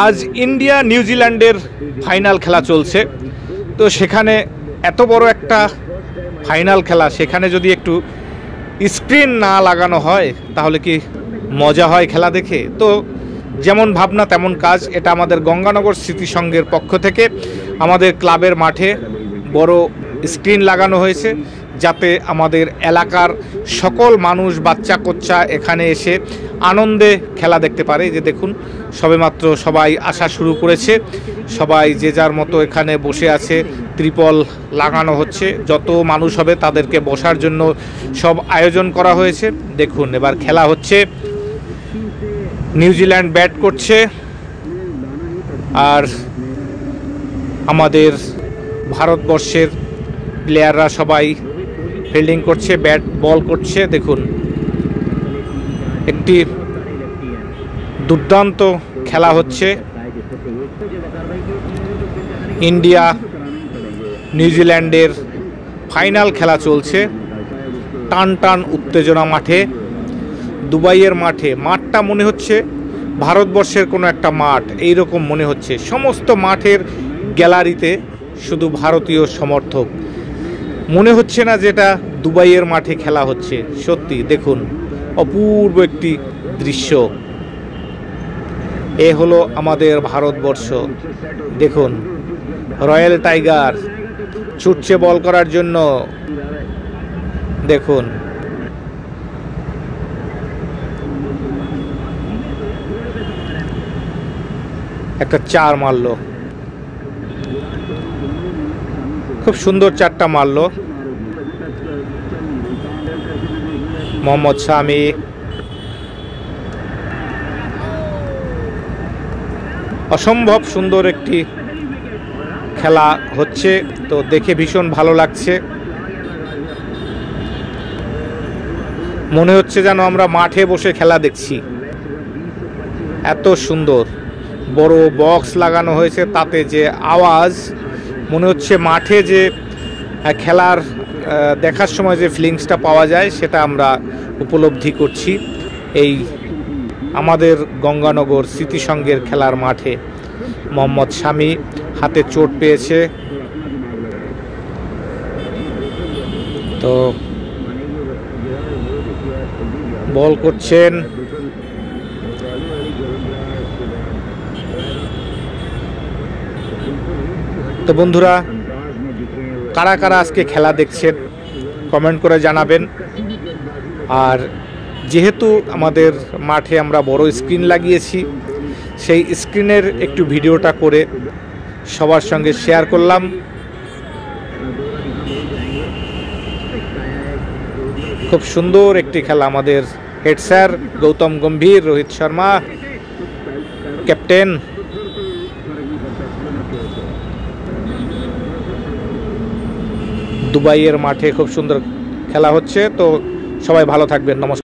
আজ ইন্ডিয়া নিউজিল্যান্ডের ফাইনাল খেলা চলছে। তো সেখানে এত বড় একটা ফাইনাল খেলা, সেখানে যদি একটু স্ক্রিন না লাগানো হয় তাহলে কি মজা হয় খেলা দেখে? তো যেমন ভাবনা তেমন কাজ। এটা আমাদের গঙ্গানগর স্মৃতি সংঘের পক্ষ থেকে আমাদের ক্লাবের মাঠে বড় স্ক্রিন লাগানো হয়েছে, যাতে আমাদের এলাকার সকল মানুষ, বাচ্চা কোচ্চা এখানে এসে আনন্দে খেলা দেখতে পারে। যে দেখুন, সবেমাত্র সবাই আসা শুরু করেছে, সবাই যে যার মতো এখানে বসে আছে। ত্রিপল লাগানো হচ্ছে, যত মানুষ হবে তাদেরকে বসার জন্য সব আয়োজন করা হয়েছে। দেখুন, এবার খেলা হচ্ছে, নিউজিল্যান্ড ব্যাট করছে আর আমাদের ভারতবর্ষের প্লেয়াররা সবাই ফিল্ডিং করছে, ব্যাট বল করছে। দেখুন, একটি দুর্দান্ত খেলা হচ্ছে। ইন্ডিয়া নিউজিল্যান্ডের ফাইনাল খেলা চলছে, টান টান উত্তেজনা মাঠে, দুবাইয়ের মাঠে। মাঠটা মনে হচ্ছে ভারতবর্ষের কোনো একটা মাঠ, এইরকম মনে হচ্ছে। সমস্ত মাঠের গ্যালারিতে শুধু ভারতীয় সমর্থক, মনে হচ্ছে না যেটা দুবাইয়ের মাঠে খেলা হচ্ছে। সত্যি দেখুন, অপূর্ব একটি দৃশ্য। এ হলো আমাদের ভারতবর্ষ। দেখুন, রয়্যাল টাইগার ছুটছে বল করার জন্য। দেখুন, একটা চার মারলো, খুব সুন্দর চারটা মারলো মোহাম্মদ শামি। অসম্ভব সুন্দর একটি খেলা হচ্ছে, তো দেখে ভীষণ ভালো লাগছে। মনে হচ্ছে যেন আমরা মাঠে বসে খেলা দেখছি, এত সুন্দর। বড় বক্স লাগানো হয়েছে, তাতে যে আওয়াজ, মনে হচ্ছে মাঠে যে খেলার দেখার সময় যে ফিলিংসটা পাওয়া যায় সেটা আমরা উপলব্ধি করছি এই আমাদের গঙ্গানগর স্মৃতি সংঘের খেলার মাঠে। মোহাম্মদ শামি হাতে চোট পেয়েছে, তো বল করছেন। তো বন্ধুরা, কারা কারা আজকে খেলা দেখছেন কমেন্ট করে জানাবেন। আর যেহেতু আমাদের মাঠে আমরা বড় স্ক্রিন লাগিয়েছি, সেই স্ক্রিনের একটু ভিডিওটা করে সবার সঙ্গে শেয়ার করলাম। খুব সুন্দর একটি খেলা। আমাদের head sir Gautam Gambhir, Rohit Sharma captain. দুবাইয়ের মাঠে খুব সুন্দর খেলা হচ্ছে। তো সবাই ভালো থাকবেন, নমস্কার।